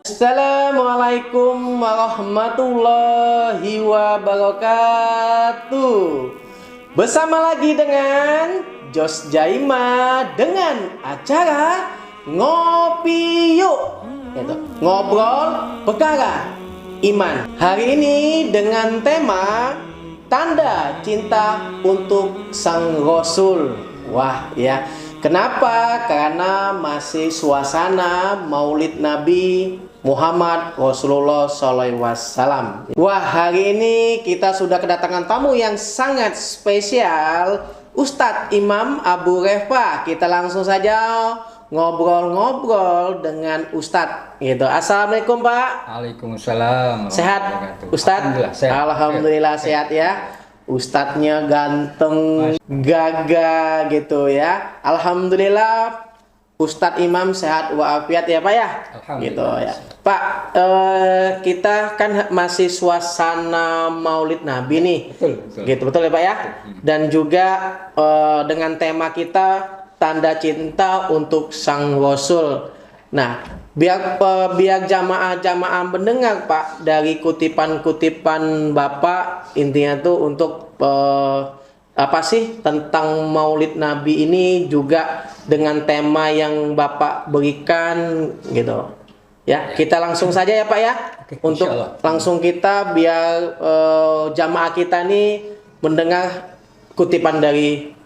Assalamualaikum warahmatullahi wabarakatuh. Bersama lagi dengan Jos Jaima dengan acara Ngopi Yuk, yaitu ngobrol perkara iman. Hari ini dengan tema tanda cinta untuk Sang Rasul. Wah ya, kenapa? Karena masih suasana Maulid Nabi Muhammad Rasulullah SAW. Wah, hari ini kita sudah kedatangan tamu yang sangat spesial, Ustadz Imam Abu Refah. Kita langsung saja ngobrol-ngobrol dengan Ustadz gitu. Assalamualaikum Pak. Waalaikumsalam. Sehat Ustadz? Alhamdulillah sehat ya. Ustadznya ganteng, gagah gitu ya. Alhamdulillah Ustadz Imam sehat walafiat ya Pak ya. Gitu ya. Pak, kita kan masih suasana Maulid Nabi nih. Betul. Gitu betul ya Pak ya. Dan juga dengan tema kita tanda cinta untuk Sang Rasul. Nah, biar jamaah-jamaah mendengar Pak dari kutipan-kutipan Bapak, intinya tuh untuk apa sih tentang Maulid Nabi ini juga dengan tema yang Bapak berikan gitu. Ya, kita langsung saja ya Pak ya. Oke, untuk langsung kita biar jamaah kita nih mendengar kutipan dari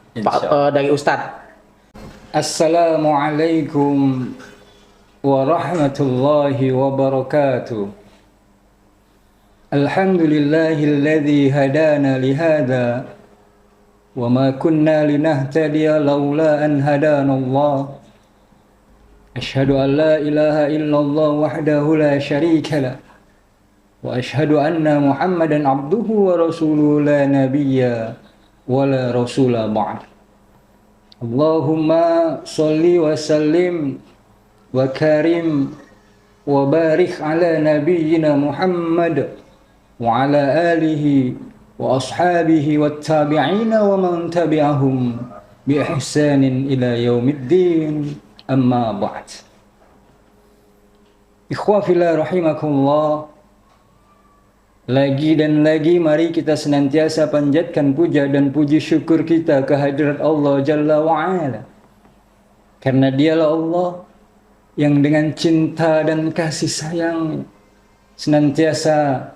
dari Ustadz. Assalamualaikum warahmatullahi wabarakatuh. Alhamdulillahilladzi hadana lihada wa ma kunna linahtadiya laula an hadana Allah. Ashhadu an la ilaha illallah wahdahu la syarika lah wa ashhadu anna Muhammadan abduhu wa rasuluhu la nabiyya wa la rasula ba'd. Allahumma sholli wa sallim wa karim wa barik ala nabiyyina Muhammad wa ala alihi wa ashabihi wa tabi'ina wa man tabi'ahum bi ihsanin ila yaumiddin, amma ba'd. Ikhwa fillah rahimakumullah, lagi dan lagi mari kita senantiasa panjatkan puja dan puji syukur kita kehadirat Allah Jalla wa'ala, karena dialah Allah yang dengan cinta dan kasih sayang senantiasa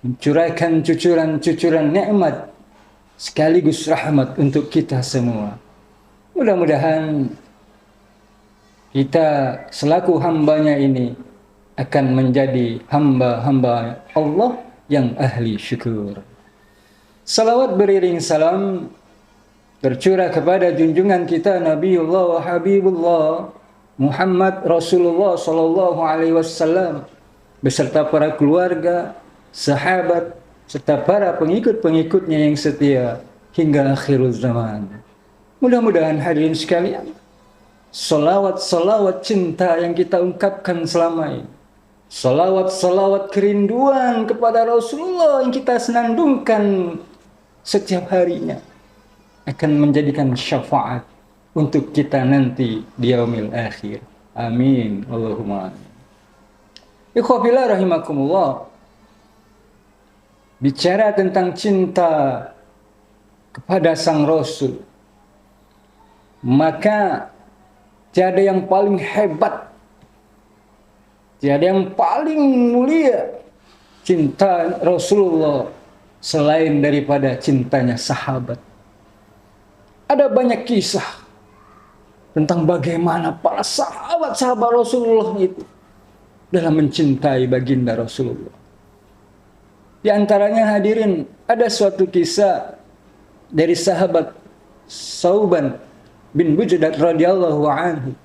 mencurahkan cucuran-cucuran nikmat sekaligus rahmat untuk kita semua. Mudah-mudahan kita selaku hambanya ini akan menjadi hamba-hamba Allah yang ahli syukur. Salawat beriring salam tercurah kepada junjungan kita Nabiullah wa Habibullah Muhammad Rasulullah sallallahu alaihi wasallam beserta para keluarga, sahabat, serta para pengikut-pengikutnya yang setia hingga akhir zaman. Mudah-mudahan hadirin sekalian, salawat-salawat cinta yang kita ungkapkan selama ini, salawat-salawat kerinduan kepada Rasulullah yang kita senandungkan setiap harinya, akan menjadikan syafaat untuk kita nanti di yaumil akhir. Amin. Allahumma amin. Ikhwa fillah rahimakumullah, bicara tentang cinta kepada Sang Rasul, maka tiada yang paling hebat, tiada yang paling mulia cinta Rasulullah selain daripada cintanya sahabat. Ada banyak kisah tentang bagaimana para sahabat-sahabat Rasulullah itu dalam mencintai baginda Rasulullah. Di antaranya hadirin, ada suatu kisah dari sahabat Sauban bin Bujdat radhiyallahu anhu.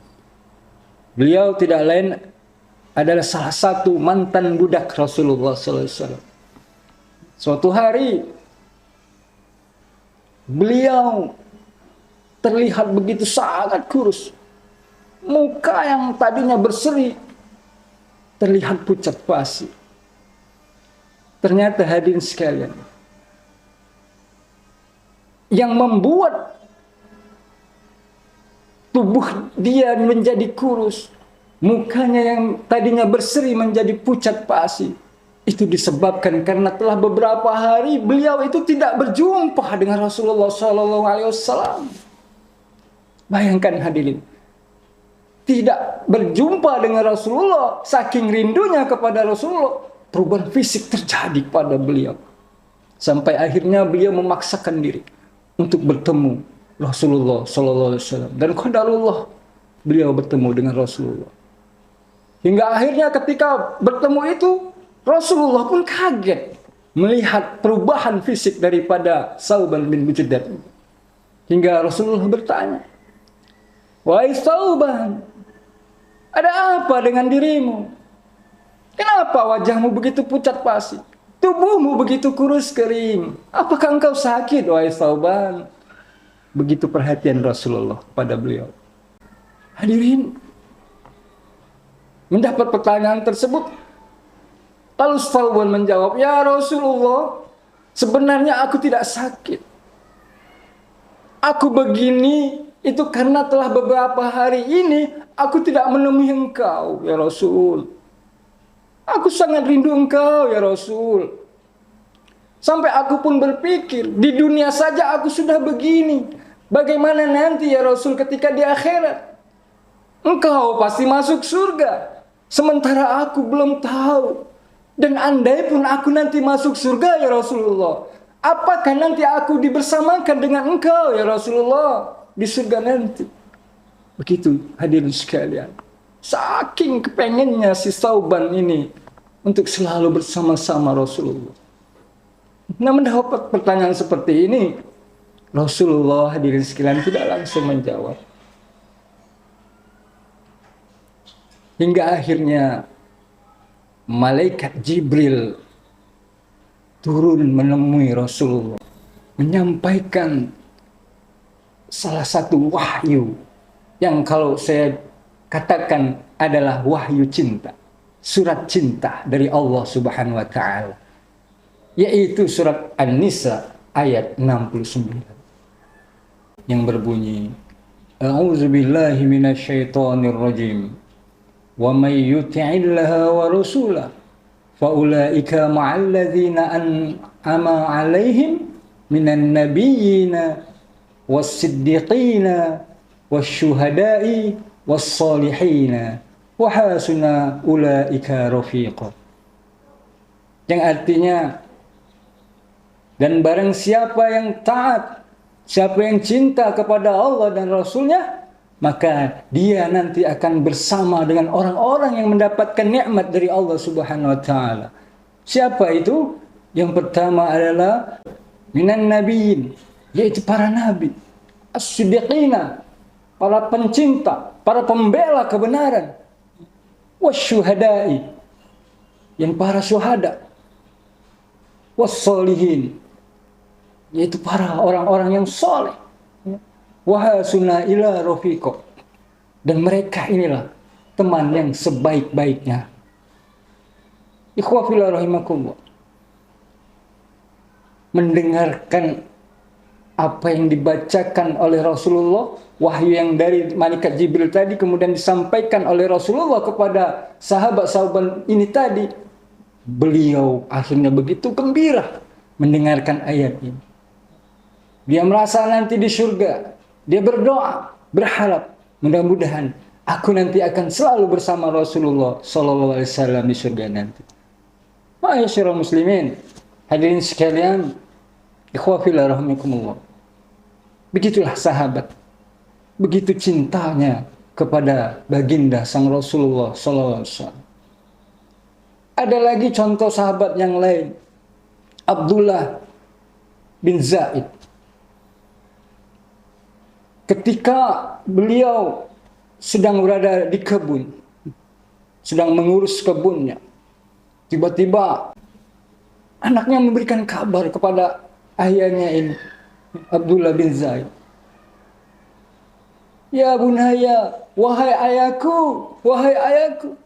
Beliau tidak lain adalah salah satu mantan budak Rasulullah sallallahu alaihi wasallam. Suatu hari beliau terlihat begitu sangat kurus. Muka yang tadinya berseri terlihat pucat pasi. Ternyata hadirin sekalian, yang membuat tubuh dia menjadi kurus Mukanya yang tadinya berseri menjadi pucat pasi. Itu disebabkan karena telah beberapa hari beliau itu tidak berjumpa dengan Rasulullah SAW. Bayangkan hadirin, tidak berjumpa dengan Rasulullah, saking rindunya kepada Rasulullah, perubahan fisik terjadi pada beliau. Sampai akhirnya beliau memaksakan diri untuk bertemu Rasulullah SAW. Dan qadarullah, beliau bertemu dengan Rasulullah. Hingga akhirnya ketika bertemu itu, Rasulullah pun kaget melihat perubahan fisik daripada Sauban bin Bujadad. Hingga Rasulullah bertanya, "Wahai Sauban, ada apa dengan dirimu? Kenapa wajahmu begitu pucat pasi? Tubuhmu begitu kurus kering. Apakah engkau sakit, wahai Sauban?" Begitu perhatian Rasulullah pada beliau. Hadirin, mendapat pertanyaan tersebut, lalu Sauban menjawab, "Ya Rasulullah, sebenarnya aku tidak sakit. Aku begini itu karena telah beberapa hari ini aku tidak menemui engkau, ya Rasul. Aku sangat rindu engkau, ya Rasul. Sampai aku pun berpikir, di dunia saja aku sudah begini. Bagaimana nanti ya Rasul ketika di akhirat? Engkau pasti masuk surga. Sementara aku belum tahu. Dan andai pun aku nanti masuk surga ya Rasulullah, apakah nanti aku dibersamakan dengan engkau ya Rasulullah di surga nanti?" Begitu hadirin sekalian. Saking kepengennya si Sauban ini untuk selalu bersama-sama Rasulullah. Nah, mendapat pertanyaan seperti ini, Rasulullah hadirin sekalian tidak langsung menjawab. Hingga akhirnya malaikat Jibril turun menemui Rasulullah, menyampaikan salah satu wahyu yang kalau saya katakan adalah wahyu cinta, surat cinta dari Allah Subhanahu wa taala, yaitu surat An-Nisa ayat 69 yang berbunyi, "A'udzubillahi minasyaitonir rajim. Wa may yuti'illaha wa rasulahu fa ulaika ma'al ladzina an'ama 'alaihim minan nabiyyina was-siddiqina wasyuhada'i was-salihina wa hasuna ulaika rafiqa." Yang artinya, dan barang siapa yang taat, siapa yang cinta kepada Allah dan Rasulnya, maka dia nanti akan bersama dengan orang-orang yang mendapatkan nikmat dari Allah Subhanahu wa taala. Siapa itu? Yang pertama adalah minan nabiyyin, yaitu para nabi, as-siddiqina, para pencinta, para pembela kebenaran, wasyuhada'i, yang para syuhada, was-solihin, yaitu para orang-orang yang soleh, wahasuna ila rafiqo, dan mereka inilah teman yang sebaik-baiknya. Ikhwafillah rahimakumullah. Mendengarkan apa yang dibacakan oleh Rasulullah, wahyu yang dari malaikat Jibril tadi kemudian disampaikan oleh Rasulullah kepada sahabat-sahabat ini tadi, beliau akhirnya begitu gembira mendengarkan ayat ini. Dia merasa nanti di surga. Dia berdoa, berharap, mudah-mudahan aku nanti akan selalu bersama Rasulullah sallallahu alaihi wasallam di surga nanti. Ma'asyiral muslimin, hadirin sekalian, ikhwafillah rahimakumullah. Begitulah sahabat, begitu cintanya kepada baginda sang Rasulullah sallallahu alaihi wasallam. Ada lagi contoh sahabat yang lain, Abdullah bin Zaid. Ketika beliau sedang berada di kebun, sedang mengurus kebunnya, tiba-tiba anaknya memberikan kabar kepada ayahnya ini, Abdullah bin Zaid. "Ya bunaya, wahai ayahku, wahai ayahku.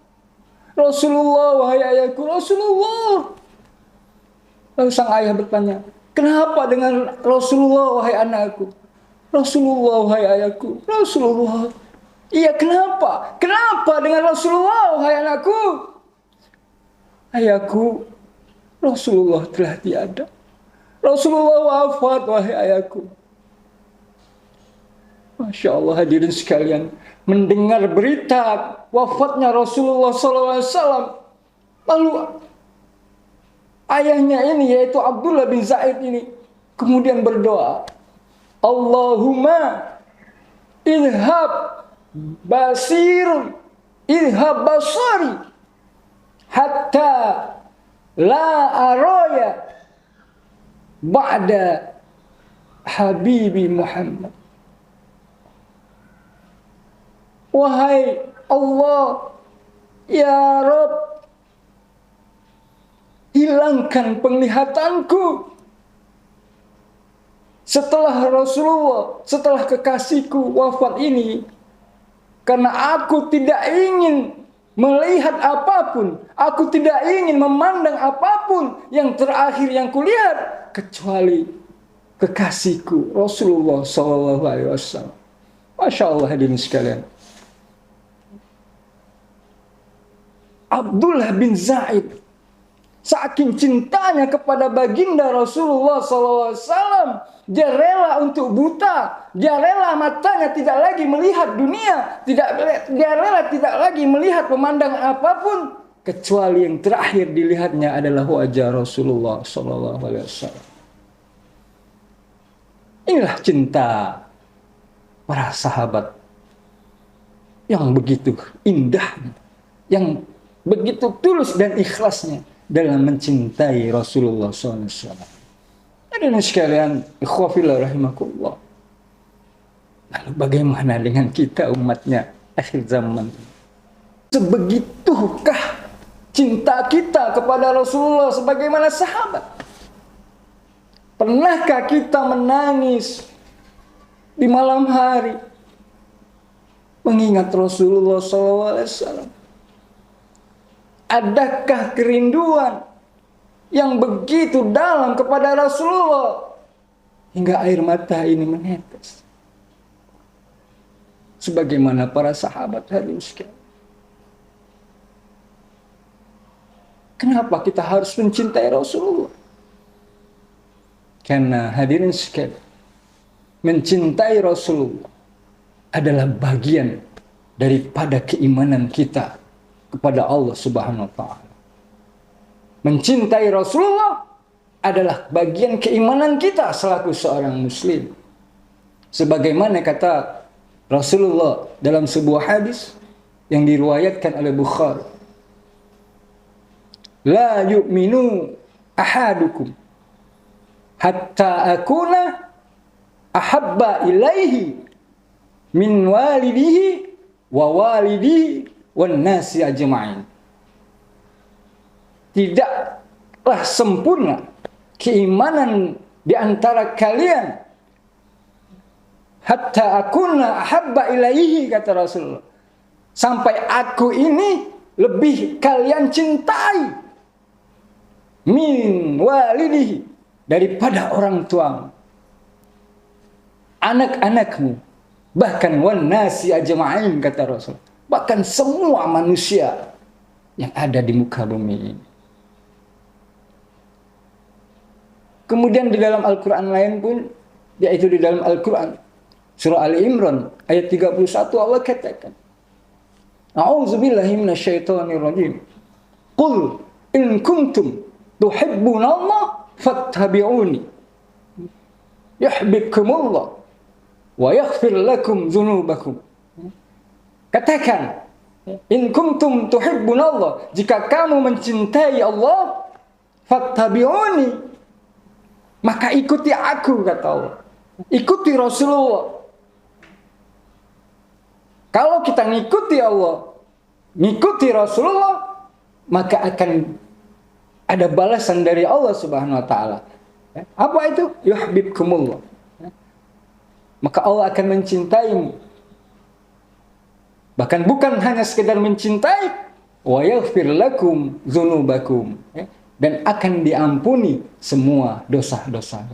Rasulullah, wahai ayahku, Rasulullah." Lalu sang ayah bertanya, "Kenapa dengan Rasulullah, wahai anakku?" "Rasulullah, wahai ayahku, Rasulullah." Iya, kenapa? Kenapa dengan Rasulullah, wahai anakku? Ayahku, Rasulullah telah tiada. Rasulullah wafat, wahai ayahku. Masya Allah, hadirin sekalian, mendengar berita wafatnya Rasulullah SAW, lalu ayahnya ini, yaitu Abdullah bin Zaid ini, kemudian berdoa, Allahumma idhab basir, idhab basari, hatta la araya ba'da habibi Muhammad. Wahai Allah, ya Rabb, hilangkan penglihatanku setelah Rasulullah, setelah kekasihku wafat ini, karena aku tidak ingin melihat apapun, aku tidak ingin memandang apapun yang terakhir yang kulihat kecuali kekasihku Rasulullah SAW. Masya Allah, hadirin sekalian. Abdullah bin Zaid, saking cintanya kepada baginda Rasulullah SAW, dia rela untuk buta, dia rela matanya tidak lagi melihat dunia, dia rela tidak lagi melihat memandang apapun kecuali yang terakhir dilihatnya adalah wajah Rasulullah SAW. Inilah cinta para sahabat yang begitu indah, yang begitu tulus dan ikhlasnya dalam mencintai Rasulullah SAW. Hadirin sekalian, ikhwafillah rahimakumullah. Lalu bagaimana dengan kita umatnya akhir zaman? Sebegitukah cinta kita kepada Rasulullah sebagaimana sahabat? Pernahkah kita menangis di malam hari mengingat Rasulullah SAW? Adakah kerinduan yang begitu dalam kepada Rasulullah hingga air mata ini menetes? Sebagaimana para sahabat hadirin sekalian. Kenapa kita harus mencintai Rasulullah? Karena hadirin sekalian, mencintai Rasulullah adalah bagian daripada keimanan kita kepada Allah Subhanahu wa taala. Mencintai Rasulullah adalah bagian keimanan kita selaku seorang muslim. Sebagaimana kata Rasulullah dalam sebuah hadis yang diriwayatkan oleh Bukhari, la yu'minu ahadukum hatta akuna ahabba ilaihi min walidihi wa walidihi wan nasi ajma'in. Tidaklah sempurna keimanan di antara kalian hatta akuna ahabba ilaihi, kata Rasulullah, sampai aku ini lebih kalian cintai min walidihi, daripada orang tuamu, anak-anakmu, bahkan wan nasi ajma'in, kata Rasul, bahkan semua manusia yang ada di muka bumi ini. Kemudian di dalam Al-Quran lain pun, yaitu di dalam Al-Quran surah Ali Imran ayat 31, Allah katakan, A'udzubillahi minasyaitonirrajim, Qul in kuntum tuhibbunallah fattabi'uni yuhibbukumullah wa yaghfir lakum dzunubakum. Katakan, in kuntum tuhibbunallah, jika kamu mencintai Allah, fattabi'uni, maka ikuti aku, kata Allah. Ikuti Rasulullah. Kalau kita ngikuti Allah, ngikuti Rasulullah, maka akan ada balasan dari Allah Subhanahu wa taala. Apa itu? Yuhibbukumullah. Maka Allah akan mencintaimu. Bahkan bukan hanya sekedar mencintai, wa yaghfir lakum dzunubakum, dan akan diampuni semua dosa-dosa.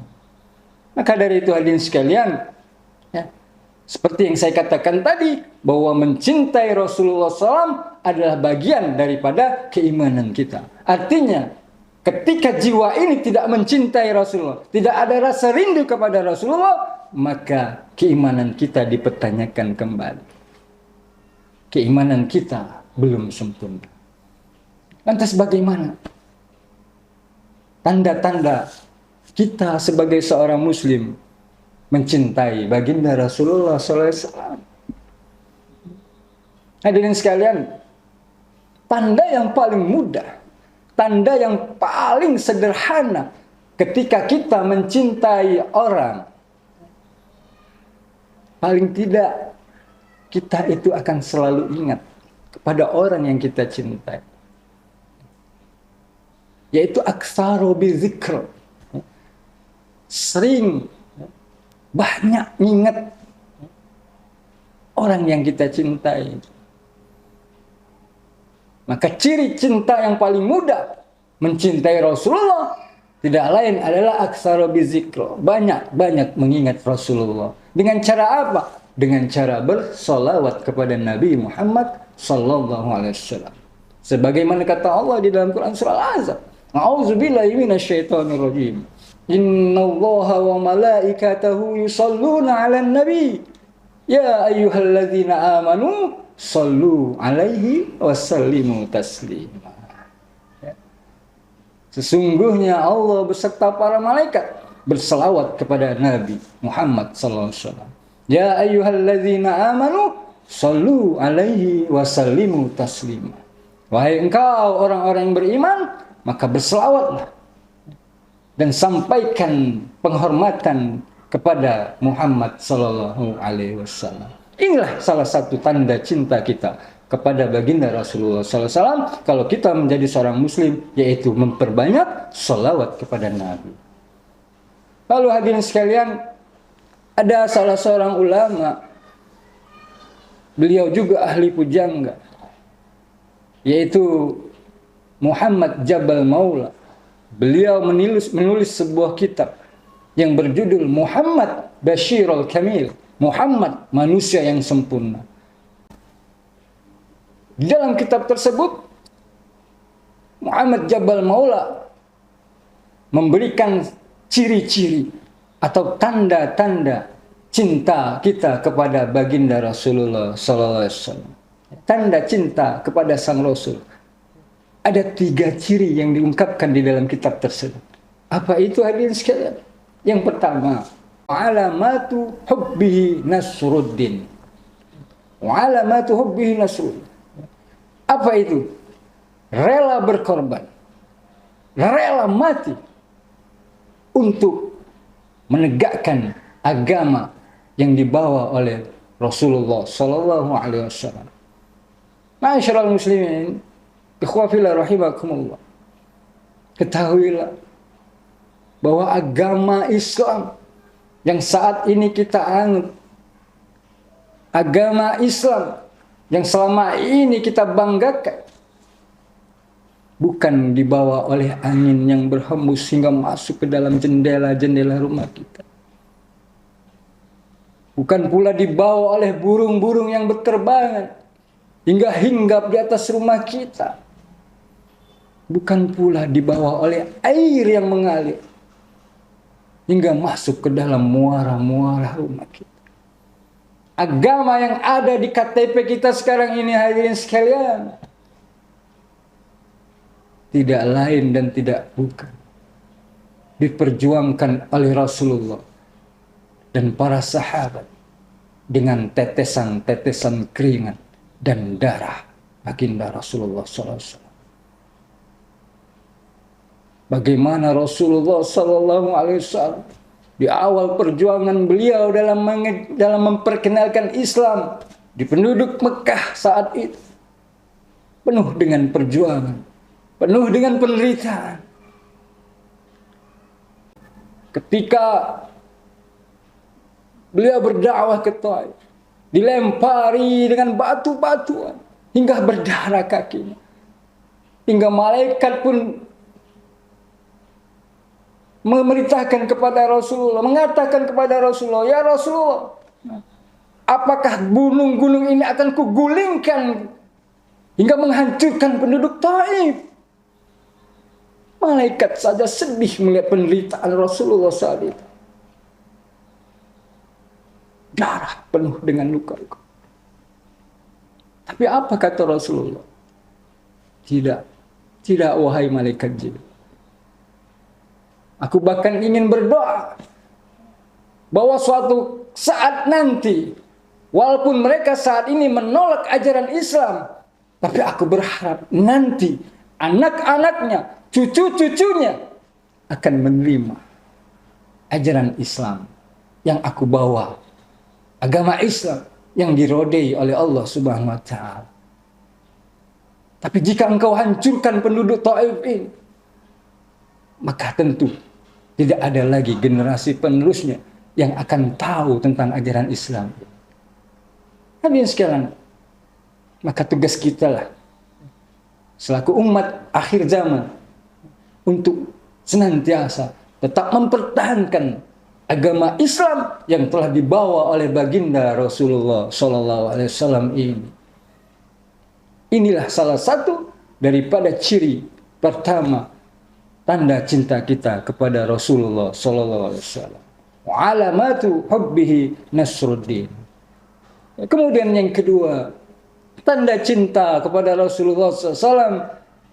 Maka dari itu hadirin sekalian, Seperti yang saya katakan tadi, bahwa mencintai Rasulullah SAW adalah bagian daripada keimanan kita. Artinya, ketika jiwa ini tidak mencintai Rasulullah, tidak ada rasa rindu kepada Rasulullah, maka keimanan kita dipertanyakan kembali. Keimanan kita belum sempurna. Lantas bagaimana tanda-tanda kita sebagai seorang muslim mencintai baginda Rasulullah SAW? Hadirin sekalian, tanda yang paling mudah, tanda yang paling sederhana ketika kita mencintai orang, paling tidak kita itu akan selalu ingat kepada orang yang kita cintai, yaitu aktsaru bizikr, sering banyak ingat orang yang kita cintai. Maka ciri cinta yang paling mudah mencintai Rasulullah tidak lain adalah aktsaru bizikr, banyak mengingat Rasulullah. Dengan cara apa? Dengan cara bersolawat kepada Nabi Muhammad sallallahu alaihi wasallam. Sebagaimana kata Allah di dalam Quran surah Al-Ahzab, "A'udzubillahi minasyaitonirrajim. Innallaha wa malaikatahu yusholluna 'alan nabi. Ya ayyuhalladzina amanu shallu 'alaihi wa sallimu taslima." Sesungguhnya Allah beserta para malaikat berselawat kepada Nabi Muhammad sallallahu alaihi wasallam. Ya ayyuhalladzina amanu shallu 'alaihi wa sallimu taslima. Wahai engkau orang-orang yang beriman, maka berselawatlah dan sampaikan penghormatan kepada Muhammad sallallahu alaihi wasallam. Inilah salah satu tanda cinta kita kepada baginda Rasulullah sallallahu alaihi wasallam kalau kita menjadi seorang muslim, yaitu memperbanyak sholawat kepada Nabi. Lalu hadirin sekalian, ada salah seorang ulama, beliau juga ahli pujangga, yaitu Muhammad Jabal Maula. Beliau menulis sebuah kitab yang berjudul Muhammad Bashirul Kamil, Muhammad manusia yang sempurna. Di dalam kitab tersebut, Muhammad Jabal Maula memberikan ciri-ciri atau tanda-tanda cinta kita kepada baginda Rasulullah sallallahu alaihi wasallam. Tanda cinta kepada sang Rasul. Ada 3 ciri yang diungkapkan di dalam kitab tersebut. Apa itu hadirin sekalian? Yang pertama, alamatu hubbihi Nasruddin. Alamatu hubbihi Nasruddin. Apa itu? Rela berkorban, rela mati untuk menegakkan agama yang dibawa oleh Rasulullah sallallahu alaihi wasallam. Ma'asyiral muslimin, ikhwafillah rahimakumullah. Ketahuilah bahwa agama Islam yang saat ini kita anut, agama Islam yang selama ini kita banggakan, bukan dibawa oleh angin yang berhembus hingga masuk ke dalam jendela-jendela rumah kita. Bukan pula dibawa oleh burung-burung yang berterbangan hingga hinggap di atas rumah kita. Bukan pula dibawa oleh air yang mengalir hingga masuk ke dalam muara-muara rumah kita. Agama yang ada di KTP kita sekarang ini, hadirin sekalian, tidak lain dan tidak bukan diperjuangkan oleh Rasulullah dan para sahabat dengan tetesan-tetesan keringat dan darah baginda Rasulullah SAW. Bagaimana Rasulullah SAW di awal perjuangan beliau dalam memperkenalkan Islam di penduduk Mekah saat itu, penuh dengan perjuangan, penuh dengan penderitaan. Ketika beliau berdakwah ke Taif, dilempari dengan batu-batuan hingga berdarah kakinya, hingga malaikat pun memerintahkan kepada Rasulullah, mengatakan kepada Rasulullah, "Ya Rasulullah, apakah gunung-gunung ini akan kugulingkan hingga menghancurkan penduduk Taif? Malaikat saja sedih melihat penderitaan Rasulullah saat itu. Darah penuh dengan luka-luka. Tapi apa kata Rasulullah? Tidak, tidak wahai malaikat Jibril. Aku bahkan ingin berdoa bahwa suatu saat nanti, walaupun mereka saat ini menolak ajaran Islam, tapi aku berharap nanti anak-anaknya, cucu-cucunya akan menerima ajaran Islam yang aku bawa. Agama Islam yang dirodai oleh Allah Subhanahu wa Ta'ala. Tapi jika engkau hancurkan penduduk Taif ini, maka tentu tidak ada lagi generasi penerusnya yang akan tahu tentang ajaran Islam. Hadirin sekalian, maka tugas kita lah selaku umat akhir zaman untuk senantiasa tetap mempertahankan agama Islam yang telah dibawa oleh baginda Rasulullah SAW ini. Inilah salah satu daripada ciri pertama tanda cinta kita kepada Rasulullah SAW. Alamatu hubbihi nasruddin. Kemudian yang kedua, tanda cinta kepada Rasulullah SAW,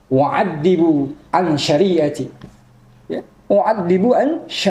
wa'addibu an syariati. Ya, wa'addibu an syariati.